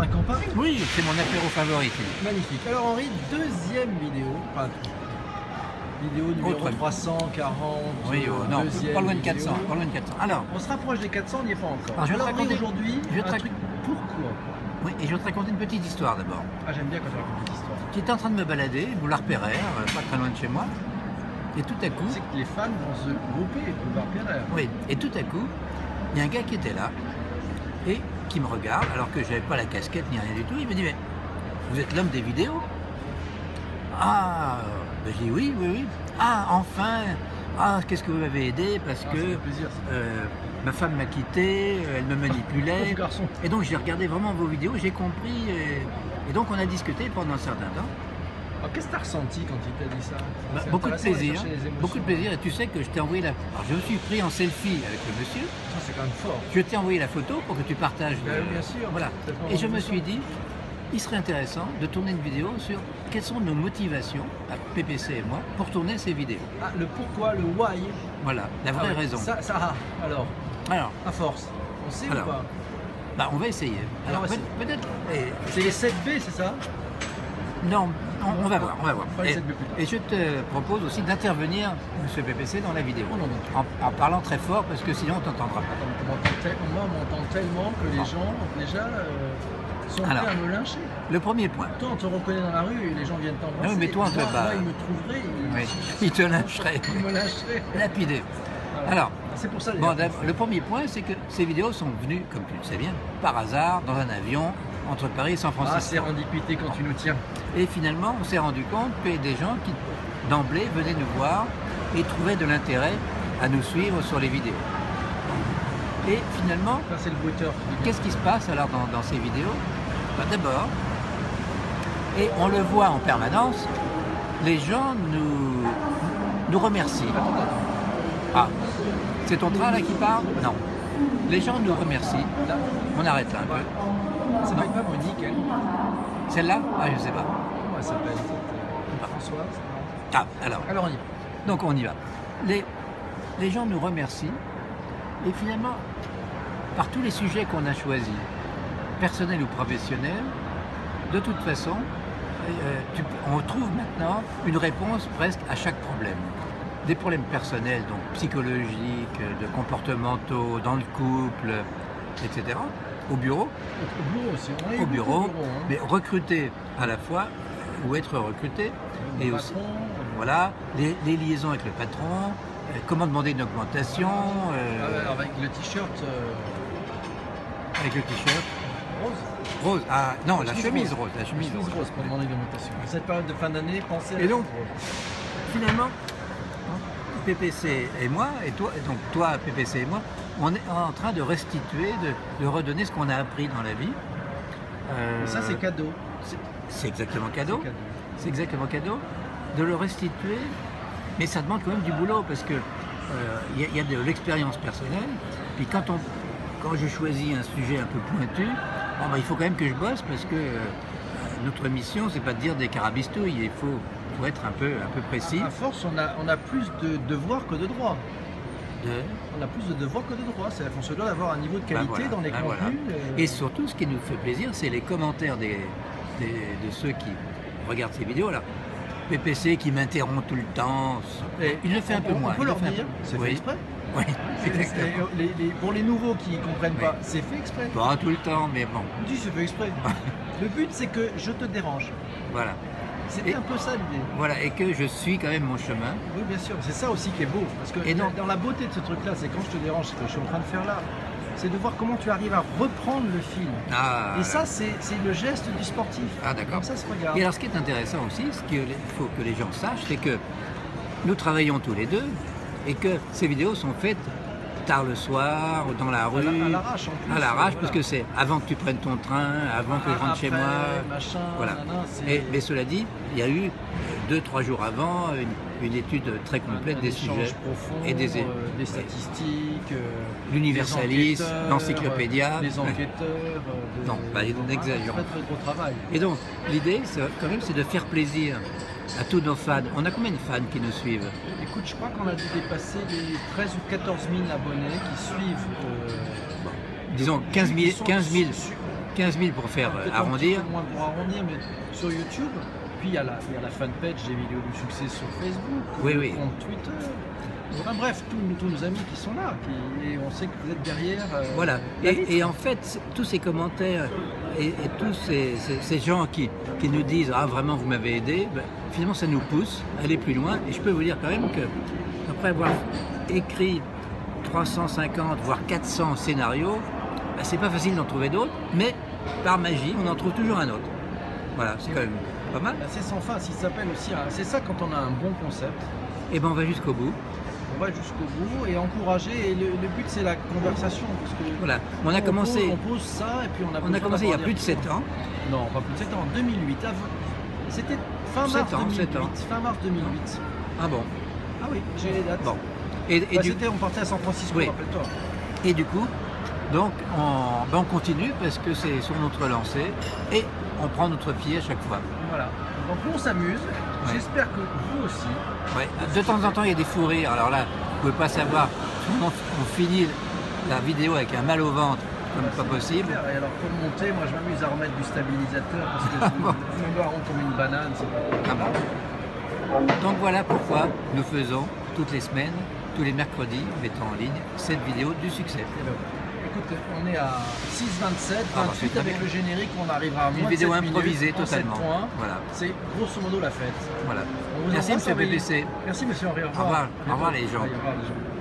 un Campari. Oui, c'est mon apéro favori. Magnifique. Alors Henri, deuxième vidéo, enfin, vidéo numéro Autre. 340. Oui, non, deuxième pas loin de vidéo. 400. Pas loin de 400. Alors, On se rapproche des 400, on n'y est pas encore. Alors, je vais te Henri, raconter- aujourd'hui, je vais te un rac- truc pourquoi. oui, et je vais te raconter une petite histoire d'abord. Ah, j'aime bien quand tu racontes cette histoire. J'étais en train de me balader, boulevard Pereire, pas très loin de chez moi, et tout à coup, C'est que les fans vont se grouper boulevard Pereire. oui, et tout à coup, il y a un gars qui était là et qui me regarde, alors que j'avais pas la casquette ni rien du tout. Il me dit, mais vous êtes l'homme des vidéos? Ah, ben, je dis oui, oui, oui. Ah, enfin. Ah, qu'est-ce que vous m'avez aidé parce Ah, que ça fait plaisir, ça. ma femme m'a quitté, elle me manipulait. Pauvre garçon. Et donc j'ai regardé vraiment vos vidéos, j'ai compris. Et donc on a discuté pendant un certain temps. Alors, qu'est-ce que tu as ressenti quand il t'a dit ça? Bah, C'est beaucoup de intéressant plaisir, chercher les émotions. beaucoup de plaisir. Et tu sais que je t'ai envoyé la. Alors je me suis pris en selfie avec le monsieur. Ça, c'est quand même fort. Je t'ai envoyé la photo pour que tu partages. Ben oui, bien sûr. Voilà. C'est pas Et je me reconnaissant. suis dit, il serait intéressant de tourner une vidéo sur quelles sont nos motivations, à PPC et moi, pour tourner ces vidéos. Ah, le pourquoi, le why. Voilà, la vraie Ah ouais, raison. Ça, alors, Alors, à force, on sait Alors. ou pas? bah, on va essayer. Alors, Alors, peut-être. C'est les 7B, c'est ça? Non, on va voir, on va voir. On fera les 7B plus tard. Et je te propose aussi d'intervenir, monsieur PPC, dans la vidéo. Oh non, non. En parlant très fort, parce que sinon on t'entendra pas. Moi, on m'entend tellement que les gens, déjà, sont prêts Alors. à me lyncher. Le premier point. Toi, on te reconnaît dans la rue et les gens viennent t'embrasser. Ah oui, mais toi, on te Moi, bat. moi, ils me trouveraient, Oui, il te lâcherait. ils me lâcheraient. Lapidé. Voilà. Alors, C'est pour ça, les bon, gars. d'abord, le premier point, c'est que ces vidéos sont venues, comme tu le sais bien, par hasard, dans un avion, entre Paris et San Ah, Francisco. sérendipité quand tu nous tiens. Et finalement, on s'est rendu compte qu'il y avait des gens qui, d'emblée, venaient nous voir et trouvaient de l'intérêt à nous suivre sur les vidéos. Et finalement, Ça, c'est le bruiteur. qu'est-ce qui se passe alors dans ces vidéos? Ben, d'abord, et on le voit en permanence, les gens nous remercient. Ah, c'est ton train là qui part? Non. Les gens nous remercient. Là, On arrête là un peu. ça s'appelle pas Monique, elle. Celle-là? Ah, je sais pas. Comment elle s'appelle cette, Françoise? Ah, alors. Alors, on y va. Donc on y va. Les gens nous remercient et finalement, par tous les sujets qu'on a choisis, personnels ou professionnels, de toute façon, on trouve maintenant une réponse presque à chaque problème. Des problèmes personnels, donc psychologiques, de comportementaux, dans le couple, etc. Au bureau, Au bureau aussi. On est au bureau, hein. mais recruter à la fois ou être recruté, Le et aussi, patron, voilà, les liaisons avec le patron, comment demander une augmentation, avec le t-shirt avec le t-shirt rose. rose. Ah non, la Chemise chemise rose, la La chemise chemise rose. rose pour demander une augmentation. Cette période de fin d'année, pensez à Et la donc, chemise rose. Finalement, PPC et moi, et toi, donc toi, PPC et moi, on est en train de restituer, de redonner ce qu'on a appris dans la vie. Et ça, c'est cadeau. C'est exactement cadeau. C'est cadeau. C'est exactement cadeau. De le restituer, mais ça demande quand même du boulot parce que il y a de l'expérience personnelle. Puis quand je choisis un sujet un peu pointu, bon, bah, il faut quand même que je bosse parce que notre mission, c'est pas de dire des carabistouilles. Il faut être un peu précis. À force, on a plus de devoirs que de droits. De... On a plus de devoirs que de droits. C'est-à-dire qu'on se doit d'avoir un niveau de Ben qualité voilà, dans les ben contenus. voilà. Et surtout, ce qui nous fait plaisir, c'est les commentaires de ceux qui regardent ces vidéos là. PPC qui m'interrompt tout le temps. Et Il le fait un peu moins. On peut il le leur fait un dire, peu- c'est fait Oui. exprès. Oui, C'est- exactement. pour les nouveaux qui ne comprennent Oui. pas, c'est fait exprès. Pas tout le temps, mais bon, Dis, c'est fait exprès. Le but, c'est que je te dérange. voilà. C'était Et- un peu ça l'idée. Voilà, et que je suis quand même mon chemin. Oui, bien sûr. C'est ça aussi qui est beau. Parce que Et non. dans la beauté de ce truc-là, c'est quand je te dérange, ce que je suis en train de faire là, c'est de voir comment tu arrives à reprendre le film. Ah, Et ça, c'est le geste du sportif. Ah, d'accord. Comme ça se regarde. Et alors, ce qui est intéressant aussi, ce qu'il faut que les gens sachent, c'est que nous travaillons tous les deux et que ces vidéos sont faites tard le soir, dans la rue, À l'arrache en plus. à l'arrache, voilà. parce que c'est avant que tu prennes ton train, avant que je rentre chez Après, moi. Machin, Voilà. nanana, c'est- Mais cela dit, il y a eu 2-3 jours avant une étude très complète un des échange sujets profond, et des des statistiques, l'universaliste, des enquêteurs, l'encyclopédia. des enquêteurs. Non, bah, n'exagérons Très très gros travail. Et donc, l'idée, quand même, c'est de faire plaisir à tous nos fans. On a combien de fans qui nous suivent? Écoute, je crois qu'on a dû dépasser les 13 ou 14 000 abonnés qui suivent. Disons 15 000, qui sont 15 000, 15 000 pour faire Peut-être arrondir. un petit peu moins pour arrondir, mais sur YouTube. Puis il y a la fanpage des vidéos du succès sur Facebook, Oui, le oui. compte Twitter. Enfin bref, tous nos amis qui sont là, et on sait que vous êtes derrière. Voilà. la vitre. Et en fait, tous ces commentaires et tous ces gens qui nous disent « Ah, vraiment, vous m'avez aidé ben, », finalement, ça nous pousse à aller plus loin. Et je peux vous dire quand même que, après avoir écrit 350, voire 400 scénarios, ben, c'est pas facile d'en trouver d'autres, mais par magie, on en trouve toujours un autre. Voilà, c'est quand même pas mal. C'est sans fin, s'il s'appelle aussi. C'est ça quand on a un bon concept. Et ben on va jusqu'au bout. On va jusqu'au bout et encourager. Et le but, c'est la conversation. Parce que Voilà, on a commencé. On pose ça et puis on a. On a commencé il y a plus de 7 ans. Non, pas plus de 7 ans. En 2008. C'était fin mars 2008. 7 ans. Fin mars 2008. Ah bon. Ah oui, j'ai les dates. Bon. On partait à San Francisco, oui. rappelle-toi. Et du coup, donc on continue parce que c'est sur notre lancée et on prend notre pied à chaque fois. Voilà. Donc on s'amuse. Ouais. J'espère que vous aussi. Ouais. De temps en temps, il y a des fous rires. Alors là, vous ne pouvez pas savoir. On finit la vidéo avec un mal au ventre comme pas possible. Et alors pour monter, moi je m'amuse à remettre du stabilisateur parce que je me barre rond comme une banane. C'est pas bon. Donc voilà pourquoi nous faisons toutes les semaines, tous les mercredis, mettons en ligne cette vidéo du succès. Écoute, on est à 6,27, 28 avec le générique, on arrivera à moins une vidéo de 7 improvisée minutes, totalement. Voilà. C'est grosso modo la fête. Voilà. Merci M. PPC. Merci monsieur Henri. Au revoir les gens. Au revoir les gens.